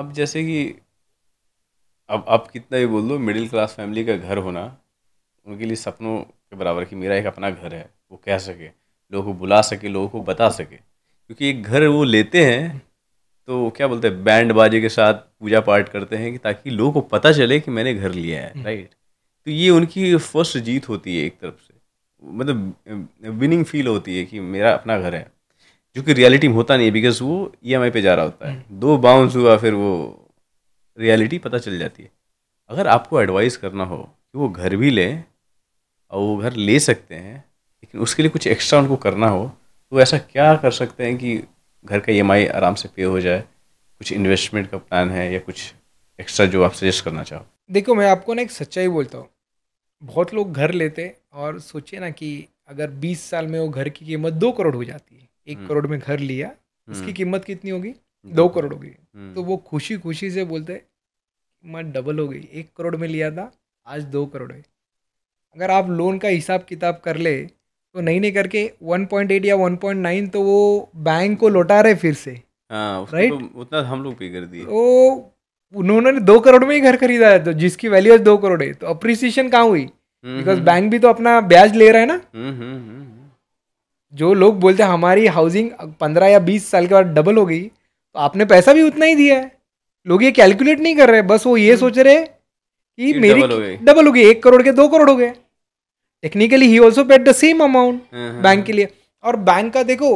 अब जैसे कि अब आप कितना भी बोल दो, मिडिल क्लास फैमिली का घर होना उनके लिए सपनों के बराबर कि मेरा एक अपना घर है, वो कह सके, लोगों को बुला सके, लोगों को बता सके, क्योंकि एक घर वो लेते हैं तो क्या बोलते हैं, बैंड बाजे के साथ पूजा पाठ करते हैं कि ताकि लोगों को पता चले कि मैंने घर लिया है, राइट। तो ये उनकी फर्स्ट जीत होती है एक तरफ से, मतलब विनिंग फील होती है कि मेरा अपना घर है, जो कि रियलिटी में होता नहीं है, बिकॉज वो ईएमआई पे जा रहा होता है, दो बाउंस हुआ फिर वो रियलिटी पता चल जाती है। अगर आपको एडवाइस करना हो कि वो घर भी लें, और वो घर ले सकते हैं, लेकिन उसके लिए कुछ एक्स्ट्रा उनको करना हो, तो ऐसा क्या कर सकते हैं कि घर का ईएमआई आराम से पे हो जाए? कुछ इन्वेस्टमेंट का प्लान है या कुछ एक्स्ट्रा जो आप सजेस्ट करना चाहो? देखो, मैं आपको ना एक सच्चाई बोलता हूँ। बहुत लोग घर लेते और सोचिए ना कि अगर 20 साल में वो घर की कीमत 2 करोड़ हो जाती है, 1 करोड़ में घर लिया, उसकी हम्म। कीमत कितनी होगी? दो 2 करोड़ करोड़ होगी। तो हम्म। वो खुशी खुशी से बोलते कीमत डबल हो गई, 1 करोड़ में लिया था, आज 2 करोड़ है। अगर आप लोन का हिसाब किताब कर ले तो नहीं नहीं करके 1.8 या 1.9 तो वो बैंक को लौटा रहे फिर से, हाँ, उसको तो राइट। उतना हम लोग पे कर दिए। तो उन्होंने 2 करोड़ में ही घर खरीदा है, तो जिसकी वैल्यू आज 2 करोड़ है, तो अप्रिसिएशन कहाँ हुई? हम्म। Because hmm. बैंक भी तो अपना ब्याज ले रहा है ना। हम्म। जो लोग बोलते हैं हमारी हाउसिंग 15 या 20 साल के बाद डबल हो गई, तो आपने पैसा भी उतना ही दिया है। लोग ये कैलकुलेट नहीं कर रहे, बस वो ये हम्म। सोच रहे कि ये मेरी डबल हो गई। डबल हो गई, 1 करोड़ के 2 करोड़ हो गए। Technically he also paid the same amount bank के लिए। और बैंक का देखो,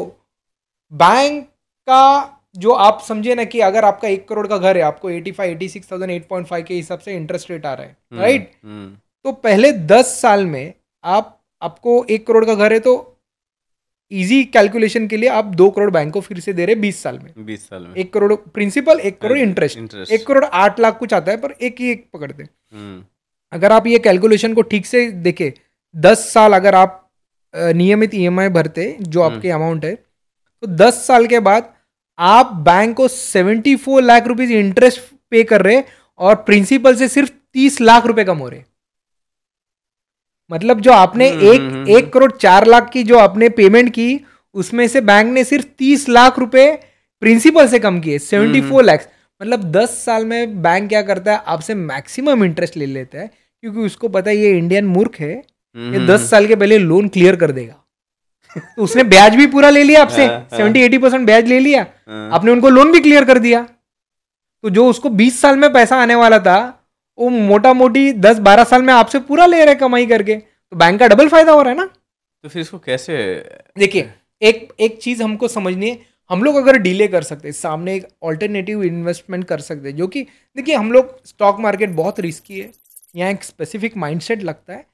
बैंक का जो आप समझे ना कि अगर आपका 1 करोड़ का घर है, आपको 85-86,000 8.5 के हिसाब से इंटरेस्ट रेट आ रहा है, राइट। हम्म। तो पहले 10 साल में आपको 1 करोड़ का घर है, तो इजी कैलकुलेशन के लिए आप 2 करोड़ बैंक को फिर से दे रहे 20 साल में। 20 साल में। 1 करोड़ प्रिंसिपल, 1 करोड़ इंटरेस्ट। एक इंटरेस्ट। करोड़ 8 लाख कुछ आता है, पर एक ही एक पकड़ते हैं। हम्म। अगर आप ये कैलकुलेशन को ठीक से देखें, 10 साल अगर आप नियमित ईएमआई भरते जो हम्म। आपके अमाउंट है, तो 10 साल के बाद आप बैंक को 74 लाख रुपीज इंटरेस्ट पे कर रहे, और प्रिंसिपल से सिर्फ 30 लाख रुपए कम हो रहे। मतलब जो आपने एक हम्म। 1 करोड़ 4 लाख की जो आपने पेमेंट की, उसमें से बैंक ने सिर्फ 30 लाख रुपए प्रिंसिपल से कम किए, 74 लैक्स। मतलब 10 साल में बैंक क्या करता है, आपसे मैक्सिमम इंटरेस्ट ले लेता है, क्योंकि उसको पता है ये इंडियन मूर्ख है, ये 10 साल के पहले लोन क्लियर कर देगा। तो उसने ब्याज भी पूरा ले लिया आपसे, हाँ, हाँ, 70-80% ब्याज ले लिया, हाँ। आपने उनको लोन भी क्लियर कर दिया। तो जो उसको 20 साल में पैसा आने वाला था, वो मोटा मोटी 10-12 साल में आपसे पूरा ले रहे कमाई करके, तो बैंक का डबल फायदा हो रहा है ना। तो फिर इसको कैसे? देखिए, एक एक चीज हमको समझनी है। हम लोग अगर डीले कर सकते हैं, सामने एक ऑल्टरनेटिव इन्वेस्टमेंट कर सकते हैं, जो कि देखिए, हम लोग स्टॉक मार्केट बहुत रिस्की है, यहाँ एक स्पेसिफिक माइंडसेट लगता है।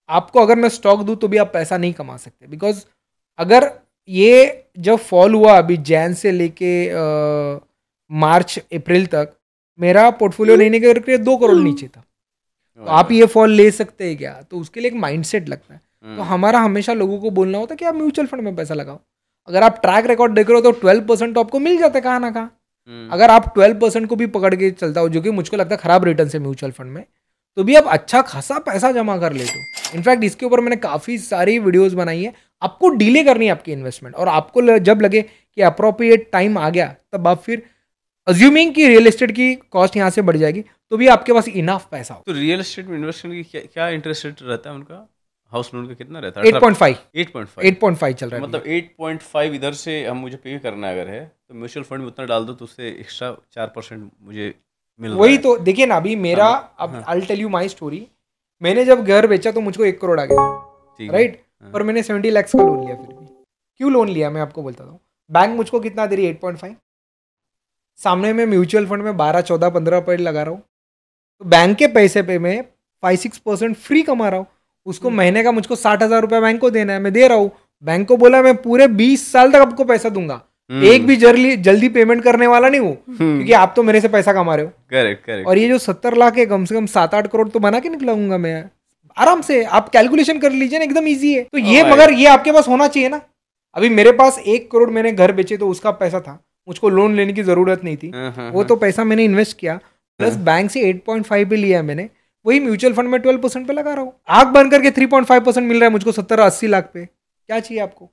आपको अगर मैं स्टॉक दूं तो भी आप पैसा नहीं कमा सकते, बिकॉज अगर ये जब फॉल हुआ अभी जैन से लेके मार्च अप्रैल तक, मेरा पोर्टफोलियो लेने करके 2 करोड़ नीचे था। तो आप ये फॉल ले सकते हैं क्या? तो उसके लिए एक माइंडसेट लगता है। तो हमारा हमेशा लोगों को बोलना होता है कि आप म्यूचुअल फंड में पैसा लगाओ। अगर आप ट्रैक रिकॉर्ड देख रहे हो तो 12% तो आपको मिल जाता है कहाँ ना कहाँ। अगर आप 12% को भी पकड़ के चलता हो, जो कि मुझको लगता है खराब रिटर्न से म्यूचुअल फंड में, तो भी आप अच्छा खासा पैसा जमा कर लेते हो। इनफैक्ट इसके ऊपर मैंने काफ़ी सारी वीडियोस बनाई है। आपको डिले करनी है आपकी इन्वेस्टमेंट, और आपको जब लगे कि अप्रोप्रिएट टाइम आ गया, तब आप फिर अज्यूमिंग कि रियल एस्टेट की कॉस्ट यहाँ से बढ़ जाएगी, तो भी आपके पास इनफ पैसा हो। तो रियल एस्टेट में इन्वेस्टमेंट की क्या इंटरेस्ट रेट रहता है उनका? हाउस लोन का कितना रहता है? 8.5 8.5। 8.5 चल तो रहा है मतलब 8.5 इधर से हम मुझे पे करना है अगर है, तो म्यूचुअल फंड में उतना डाल दो तो उससे एक्स्ट्रा 4% मुझे मिल अभी। रहा वही है। तो देखिए ना, अभी हाँ मेरा, ना? अब हाँ। I tell you my story. मैंने जब घर बेचा तो मुझको 1 करोड़ आ गया, ठीक है। राइट। हाँ। पर मैंने 70 लैक्स का लोन लिया। फिर भी क्यों लोन लिया मैं आपको बोलता हूँ। बैंक मुझको कितना दे रही है? 8.5। सामने में म्यूचुअल फंड में 12-14-15% लगा रहा हूँ, तो बैंक के पैसे पे मैं 5-6% फ्री कमा रहा हूँ। उसको महीने का मुझको 60,000 रुपया बैंक को देना है, मैं दे रहा हूँ। बैंक को बोला मैं पूरे 20 साल तक आपको पैसा दूंगा, एक भी जल्दी जल्दी पेमेंट करने वाला नहीं हूँ, क्योंकि आप तो मेरे से पैसा कमा रहे हो। Correct correct. और ये जो 70 लाख है, कम से कम 7-8 करोड़ तो बना के निकलाऊंगा मैं आराम से। आप कैलकुलेशन कर लीजिए ना, एकदम ईजी है। तो ये, मगर ये आपके पास होना चाहिए ना। अभी मेरे पास 1 करोड़, मैंने घर बेचे तो उसका पैसा था, मुझको लोन लेने की जरूरत नहीं थी। हाँ हाँ वो हाँ। तो पैसा मैंने इन्वेस्ट किया, प्लस हाँ। बैंक से 8.5 पे लिया है मैंने, वही म्यूचुअल फंड में 12% पे लगा रहा हूँ। आग बंद करके 3.5% मिल रहा है मुझको 70-80 लाख पे। क्या चाहिए आपको?